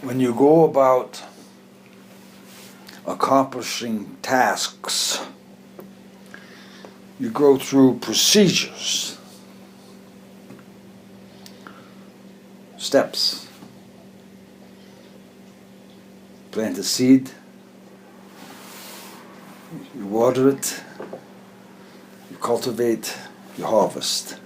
When you go about accomplishing tasks, you go through procedures, steps. Plant a seed, you water it, you cultivate, you harvest.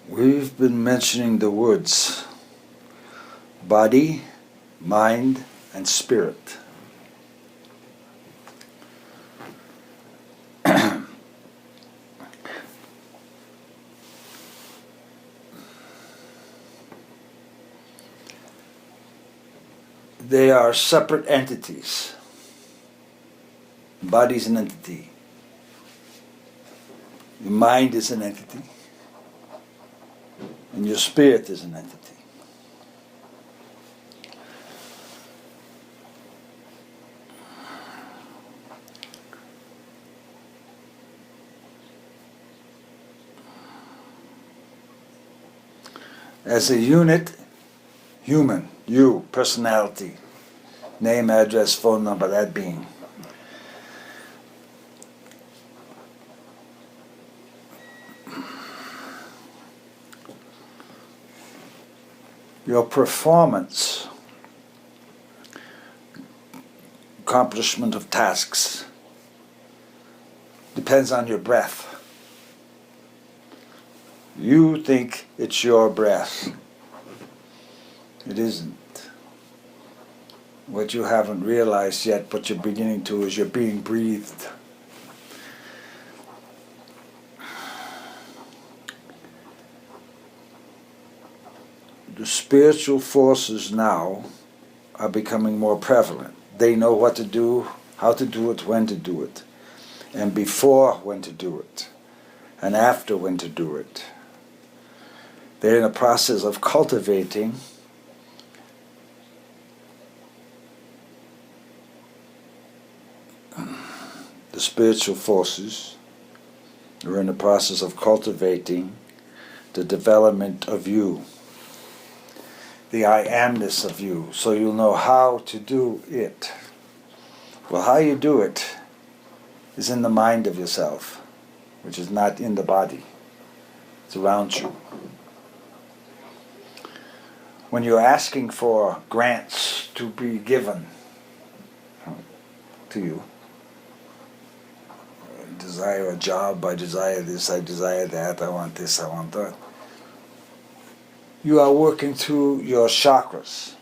We've been mentioning the words body, mind, and spirit. They are separate entities. Body is an entity. Your mind is an entity. And your spirit is an entity. As a unit, human, you, personality, name, address, phone number, that being. Your performance, accomplishment of tasks, depends on your breath. You think it's your breath. It isn't. What you haven't realized yet, but you're beginning to, is you're being breathed. The spiritual forces now are becoming more prevalent. They know what to do, how to do it, when to do it, and before when to do it, and after when to do it. They're in a process of cultivating the spiritual forces. We're in the process of cultivating the development of you, the I amness of you, so you'll know how to do it. Well, how you do it is in the mind of yourself, which is not in the body. It's around you. When you're asking for grants to be given to you, I desire a job, I desire this, I desire that, I want this, I want that. You are working through your chakras.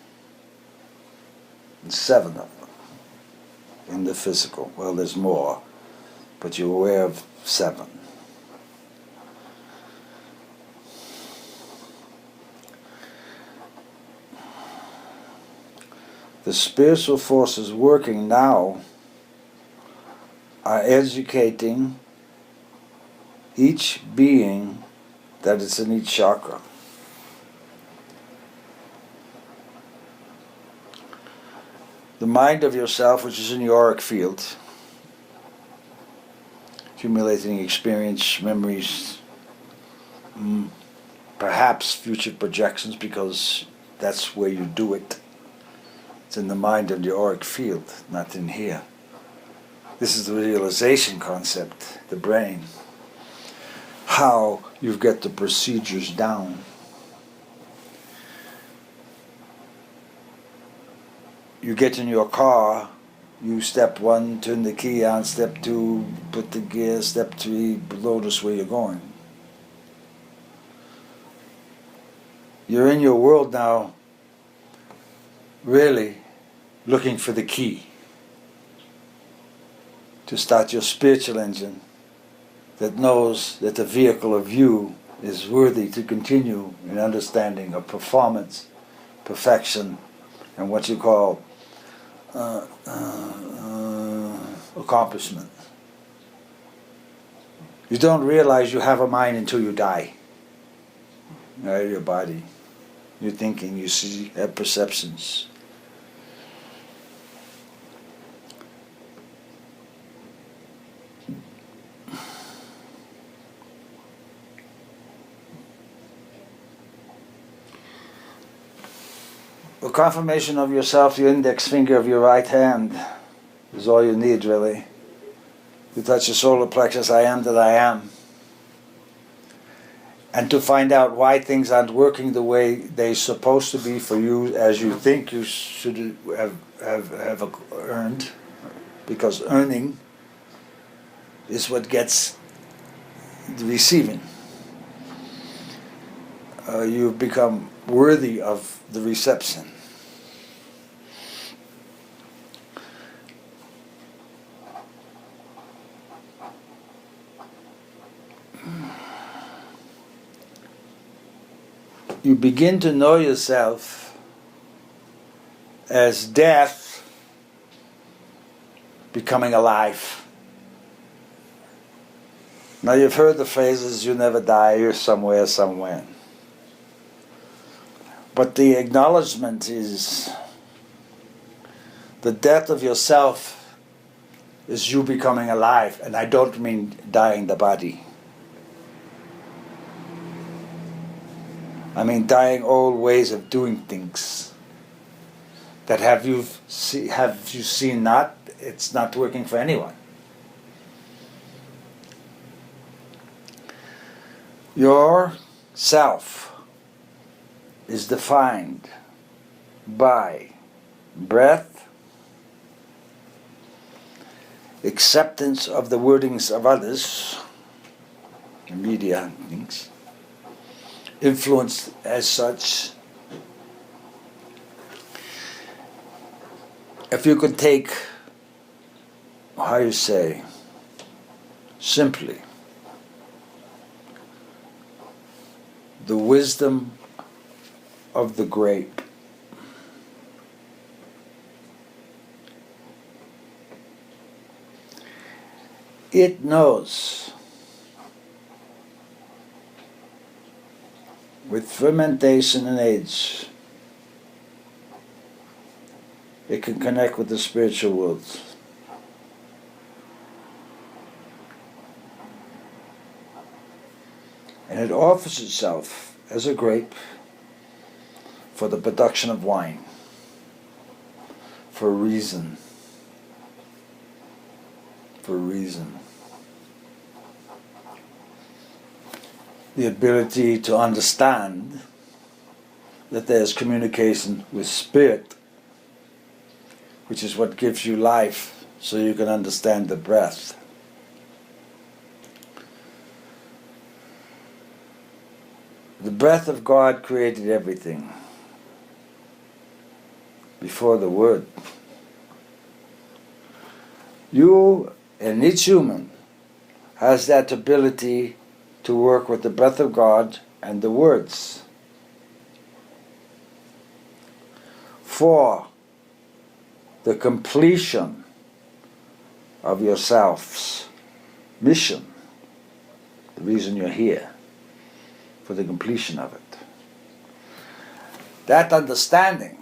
And 7 of them in the physical. Well, there's more, but you're aware of 7. The spiritual forces working now are educating each being that is in each chakra. The mind of yourself, which is in your auric field, accumulating experience, memories, perhaps future projections, because that's where you do it. It's in the mind of the auric field, not in here. This is the realization concept, the brain. How you get the procedures down. You get in your car, you step 1, turn the key on, step 2, put the gear, step 3, notice where you're going. You're in your world now, really looking for the key to start your spiritual engine that knows that the vehicle of you is worthy to continue in understanding of performance, perfection, and what you call accomplishment. You don't realize you have a mind until you die. Right? Your body. You're thinking, you see, have perceptions. A confirmation of yourself, your index finger of your right hand is all you need, really. You touch your solar plexus, I am that I am. And to find out why things aren't working the way they're supposed to be for you as you think you should have earned. Because earning is what gets the receiving. You've become worthy of the reception. You begin to know yourself as death becoming alive. Now you've heard the phrases, you never die, you're somewhere, somewhere. But the acknowledgement is the death of yourself is you becoming alive. And I don't mean dying the body. I mean dying old ways of doing things. That have you seen not? It's not working for anyone. Your self is defined by breath, acceptance of the wordings of others, media and things, influenced as such. If you could take, how you say, simply, the wisdom of the grape. It knows with fermentation and age it can connect with the spiritual world. And it offers itself as a grape for the production of wine, for a reason. For a reason. The ability to understand that there's communication with spirit, which is what gives you life, so you can understand the breath. The breath of God created everything before the Word. You and each human has that ability to work with the breath of God and the words for the completion of yourself's mission, the reason you're here, for the completion of it. That understanding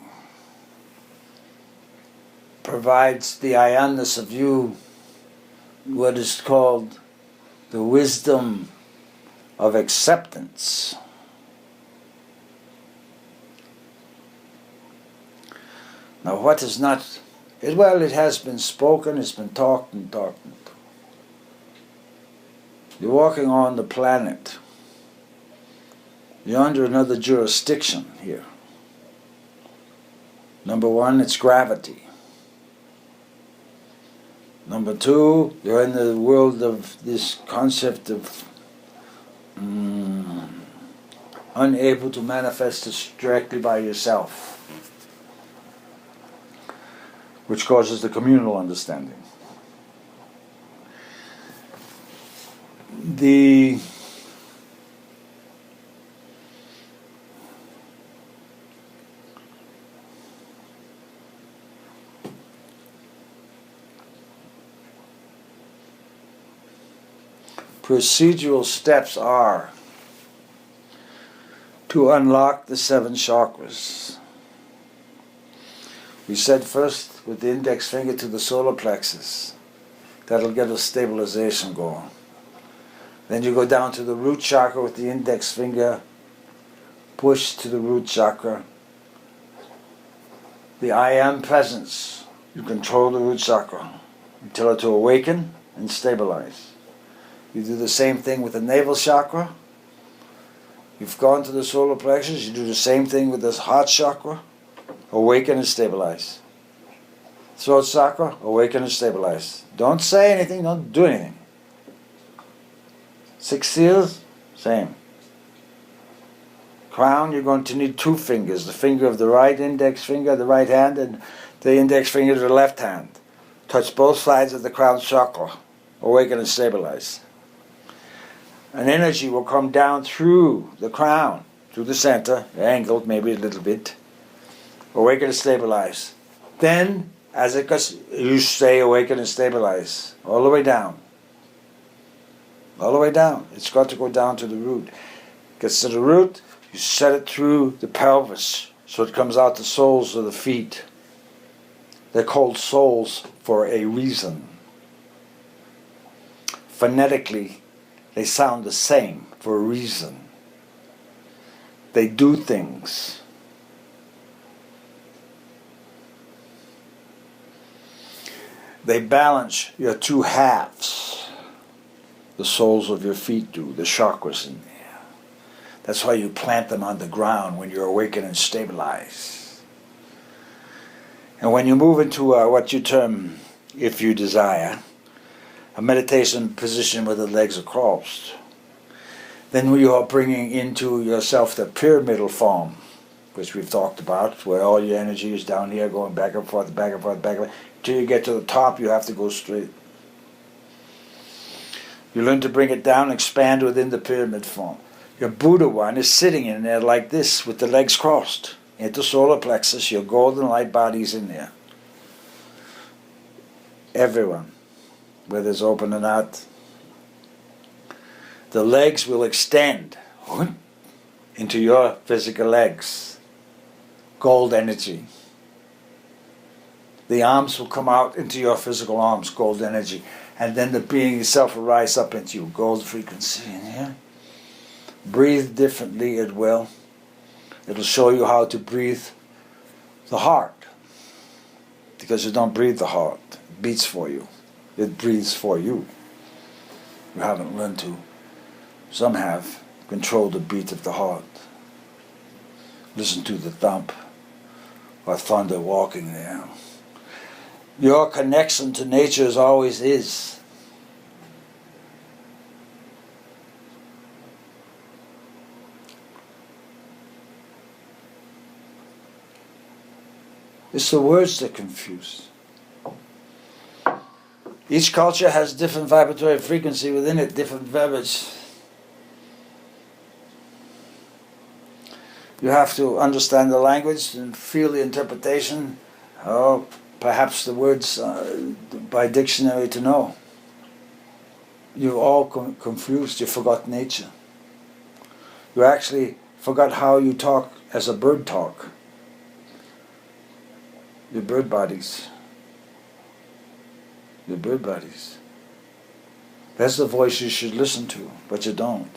provides the I amness of you, what is called the wisdom of acceptance. Now what is not, it has been spoken, it's been talked and talked. You're walking on the planet. You're under another jurisdiction here. Number one, it's gravity. Number two, you're in the world of this concept of unable to manifest this directly by yourself, which causes the communal understanding. The procedural steps are to unlock the 7 chakras. We said first with the index finger to the solar plexus. That'll get a stabilization going. Then you go down to the root chakra with the index finger, push to the root chakra, the I am presence. You control the root chakra. You tell it to awaken and stabilize. You do the same thing with the navel chakra. You've gone to the solar plexus. You do the same thing with this heart chakra. Awaken and stabilize. Throat chakra, awaken and stabilize. Don't say anything, don't do anything. 6 seals, same. Crown, you're going to need 2 fingers. The finger of the right index finger, the right hand, and the index finger of the left hand. Touch both sides of the crown chakra. Awaken and stabilize. An energy will come down through the crown, through the center, angled maybe a little bit. Awaken and stabilize. Then, as it goes, you stay awaken and stabilize. All the way down. All the way down. It's got to go down to the root. Gets to the root, you set it through the pelvis, so it comes out the soles of the feet. They're called soles for a reason. Phonetically, they sound the same for a reason. They do things. They balance your 2 halves. The soles of your feet do, the chakras in there. That's why you plant them on the ground when you're awakened and stabilized. And when you move into what you term, if you desire, a meditation position where the legs are crossed, then you are bringing into yourself the pyramidal form, which we've talked about, where all your energy is down here going back and forth, back and forth, back and forth. Till you get to the top, you have to go straight. You learn to bring it down, expand within the pyramid form. Your Buddha one is sitting in there like this with the legs crossed. Into solar plexus, your golden light body's in there. Everyone, whether it's open or not. The legs will extend into your physical legs. Gold energy. The arms will come out into your physical arms, gold energy. And then the being itself will rise up into you, gold frequency in here. Breathe differently, it will. It'll show you how to breathe the heart. Because you don't breathe the heart. It beats for you. It breathes for you. You haven't learned to. Some have. Control the beat of the heart. Listen to the thump or thunder walking there. Your connection to nature as always is. It's the words that confuse. Each culture has different vibratory frequency within it, different verbiage. You have to understand the language and feel the interpretation. Oh, perhaps the words by dictionary to know. You've all confused. You forgot nature. You actually forgot how you talk as a bird talk. Your bird bodies. Your bird bodies. That's the voice you should listen to, but you don't.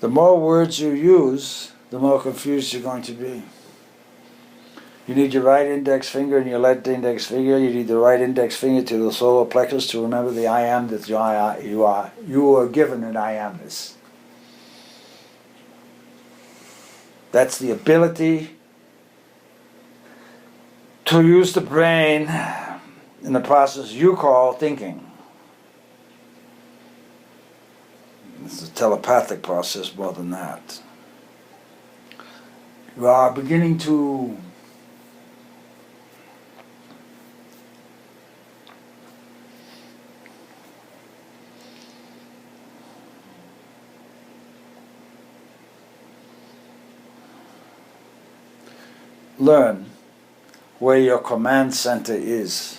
The more words you use, the more confused you're going to be. You need your right index finger and your left index finger. You need the right index finger to the solar plexus to remember the I am that you are. You are given an I amness. That's the ability to use the brain in the process you call thinking. It's a telepathic process more than that. You are beginning to learn where your command center is.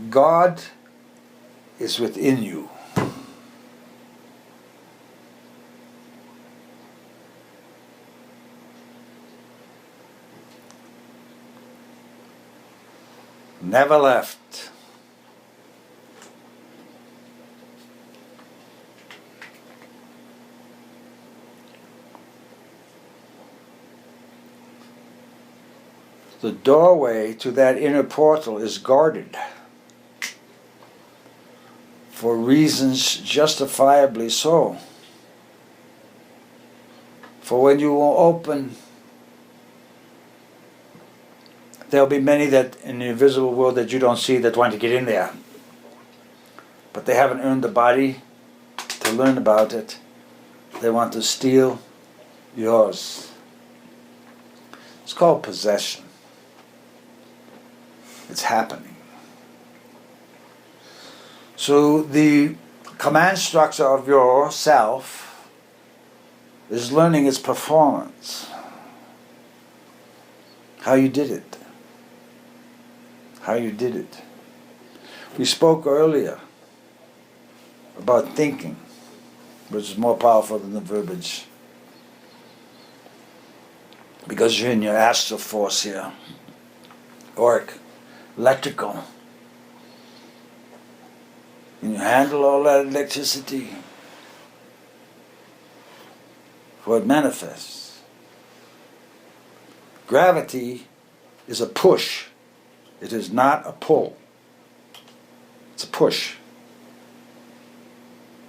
God is within you. Never left. The doorway to that inner portal is guarded for reasons justifiably so. For when you open, there'll be many that in the invisible world that you don't see that want to get in there. But they haven't earned the body to learn about it. They want to steal yours. It's called possession. It's happening. So the command structure of yourself is learning its performance. How you did it. How you did it. We spoke earlier about thinking, which is more powerful than the verbiage. Because you're in your astral force here. Auric, electrical. And you handle all that electricity for it manifests. Gravity is a push. It is not a pull. It's a push.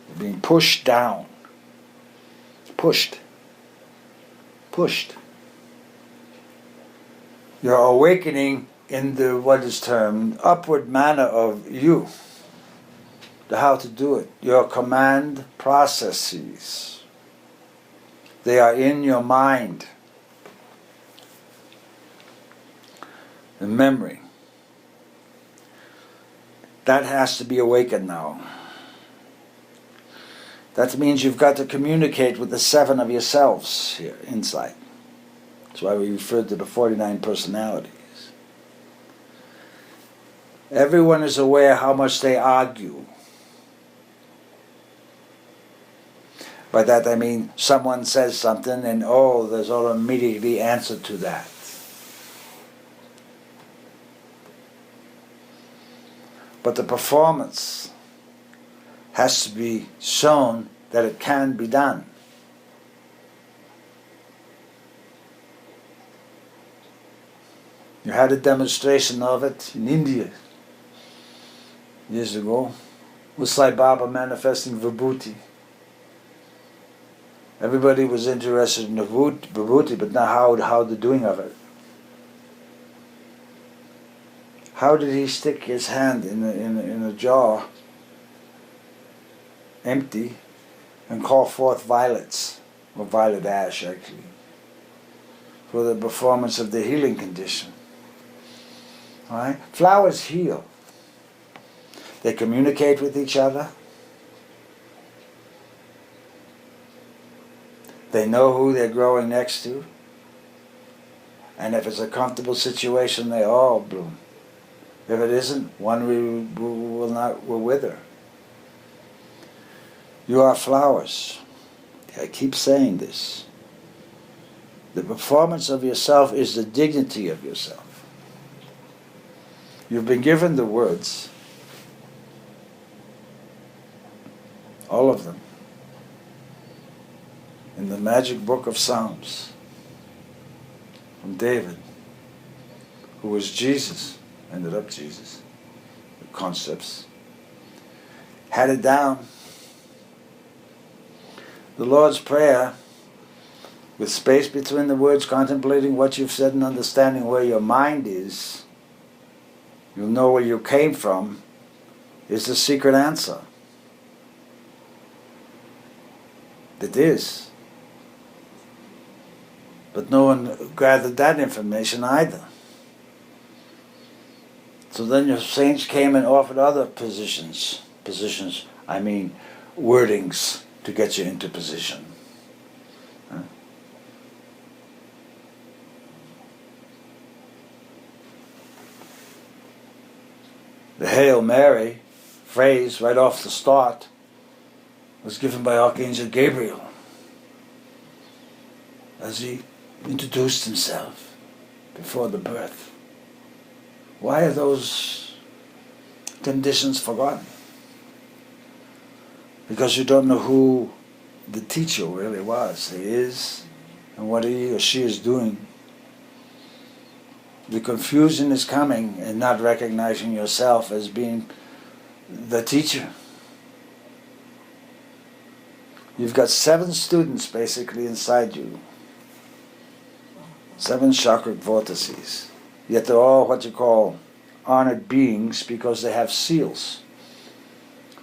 You're being pushed down. Pushed. Pushed. You're awakening in the, what is termed, upward manner of you. The how to do it. Your command processes. They are in your mind. The memory. That has to be awakened now. That means you've got to communicate with the 7 of yourselves here inside. That's why we refer to the 49 personalities. Everyone is aware how much they argue. By that I mean someone says something and there's all immediately answer to that. But the performance has to be shown that it can be done. You had a demonstration of it in India years ago with Sai Baba manifesting Vibhuti. Everybody was interested in Vibhuti, but not how the doing of it. How did he stick his hand in a jar, empty, and call forth violets, or violet ash actually, for the performance of the healing condition? All right? Flowers heal. They communicate with each other. They know who they're growing next to. And if it's a comfortable situation, they all bloom. If it isn't, one will wither. You are flowers. I keep saying this. The performance of yourself is the dignity of yourself. You've been given the words. All of them. In the magic book of Psalms. From David. Who was Jesus. Ended up Jesus. The concepts. Had it down. The Lord's Prayer, with space between the words, contemplating what you've said and understanding where your mind is, you'll know where you came from, is the secret answer. It is. But no one gathered that information either. So then your saints came and offered other positions, I mean wordings to get you into position. Huh? The Hail Mary phrase right off the start was given by Archangel Gabriel as he introduced himself before the birth. Why are those conditions forgotten? Because you don't know who the teacher really was, he is, and what he or she is doing. The confusion is coming and not recognizing yourself as being the teacher. You've got 7 students basically inside you. 7 chakra vortices. Yet they're all what you call honored beings because they have seals.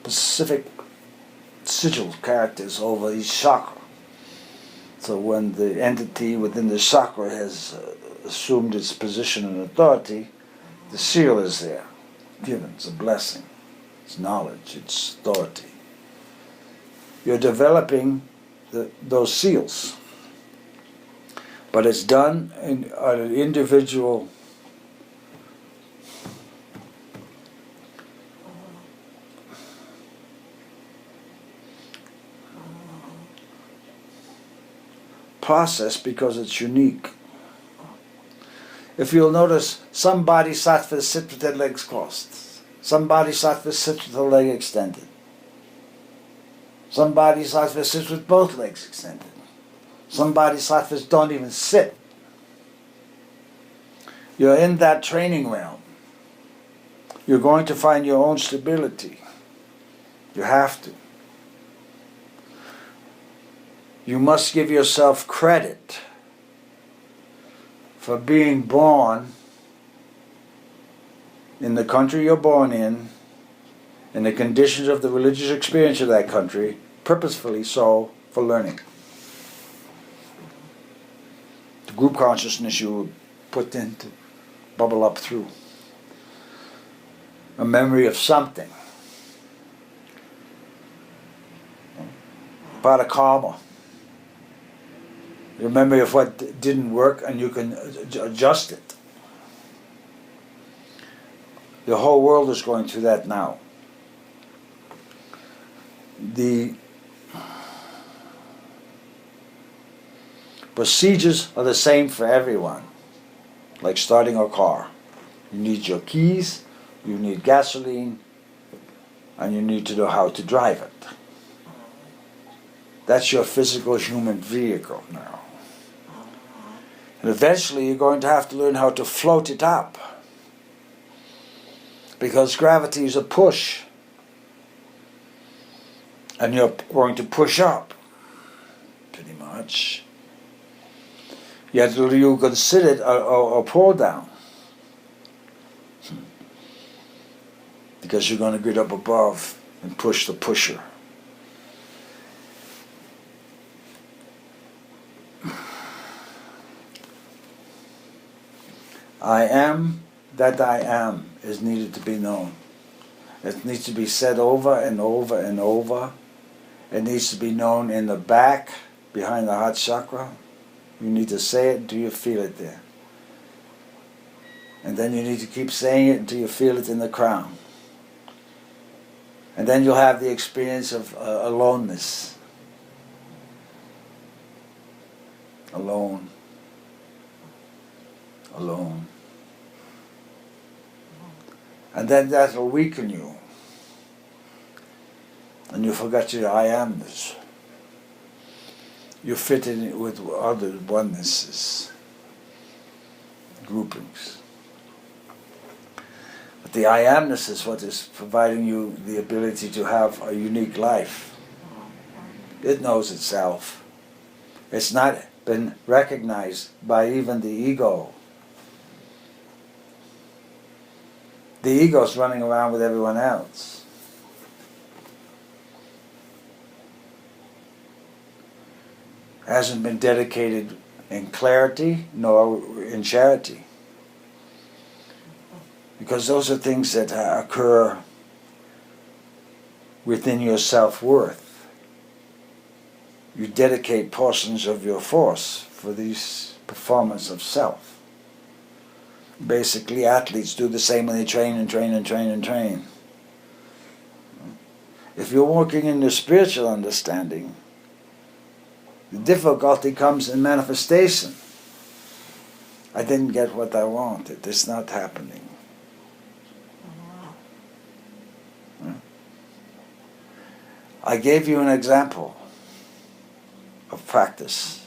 Specific sigil characters over each chakra. So when the entity within the chakra has assumed its position and authority, the seal is there, given. It's a blessing. It's knowledge. It's authority. You're developing those seals. But it's done on an individual process because it's unique. If you'll notice, some bodhisattvas sit with their legs crossed. Some bodhisattvas sit with the leg extended. Some bodhisattvas sit with both legs extended. Some bodhisattvas don't even sit. You're in that training realm. You're going to find your own stability. You have to. You must give yourself credit for being born in the country you're born in the conditions of the religious experience of that country, purposefully so, for learning. The group consciousness you would put in to bubble up through. A memory of something. Part of karma. Your memory of what didn't work, and you can adjust it. The whole world is going through that now. The procedures are the same for everyone, like starting a car. You need your keys, you need gasoline, and you need to know how to drive it. That's your physical human vehicle now. And eventually you're going to have to learn how to float it up. Because gravity is a push. And you're going to push up, pretty much. Yet you consider it a pull down. Because you're going to get up above and push the pusher. I am that I am is needed to be known. It needs to be said over and over and over. It needs to be known in the back, behind the heart chakra. You need to say it until you feel it there. And then you need to keep saying it until you feel it in the crown. And then you'll have the experience of aloneness. Alone. Alone. And then that will weaken you. And you forget your I amness. You fit in with other onenesses, groupings. But the I amness is what is providing you the ability to have a unique life. It knows itself. It's not been recognized by even the ego. The ego's running around with everyone else. Hasn't been dedicated in clarity nor in charity. Because those are things that occur within your self-worth. You dedicate portions of your force for these performance of self. Basically, athletes do the same when they train and train and train and train. If you're working in the spiritual understanding, the difficulty comes in manifestation. I didn't get what I wanted. It's not happening. I gave you an example of practice.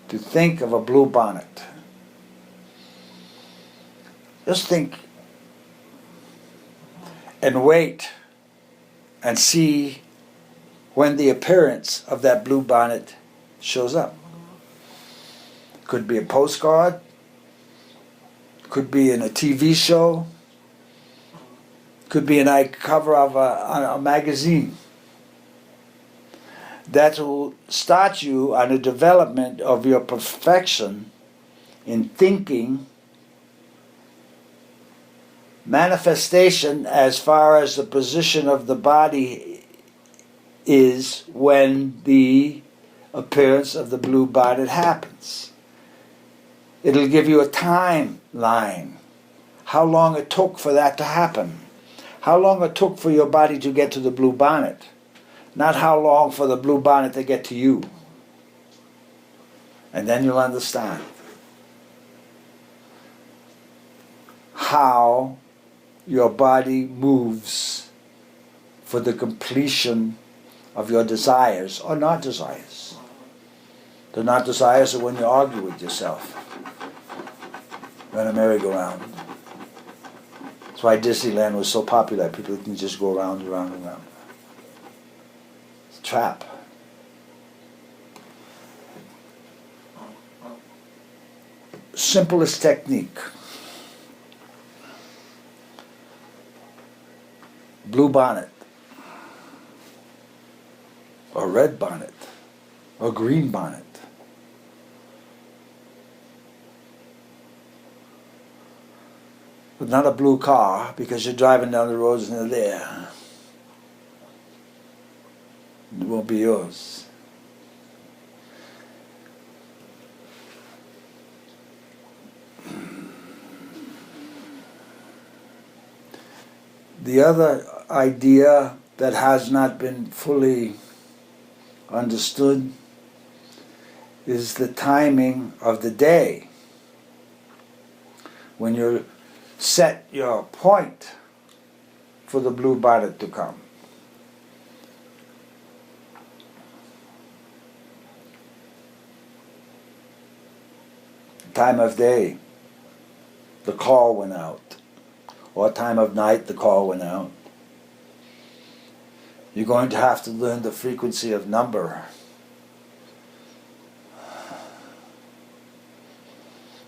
To think of a blue bonnet. Just think and wait and see when the appearance of that blue bonnet shows up. Could be a postcard, could be in a TV show, could be a cover of a magazine. That will start you on the development of your perfection in thinking, manifestation as far as the position of the body is when the appearance of the blue bonnet happens. It'll give you a timeline, how long it took for that to happen, how long it took for your body to get to the blue bonnet, not how long for the blue bonnet to get to you. And then you'll understand how your body moves for the completion of your desires or not desires. The not desires are when you argue with yourself. You're on a merry-go-round. That's why Disneyland was so popular. People can just go around and around and around. It's a trap. Simplest technique. Blue bonnet, or red bonnet, or green bonnet. But not a blue car, because you're driving down the roads and they're there. It won't be yours. The other idea that has not been fully understood is the timing of the day. When you set your point for the blue bonnet to come. Time of day, the call went out. Or time of night, the call went out. You're going to have to learn the frequency of number.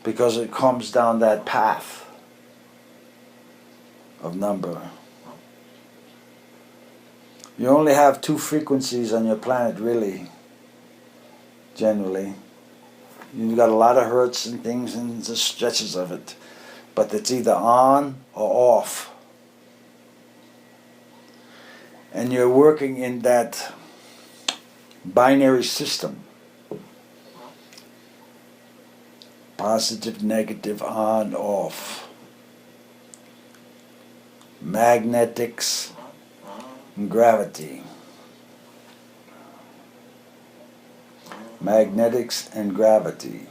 Because it comes down that path of number. You only have 2 frequencies on your planet, really, generally. You've got a lot of hertz and things and the stretches of it. But it's either on or off. And you're working in that binary system. Positive, negative, on, off. Magnetics and gravity. Magnetics and gravity.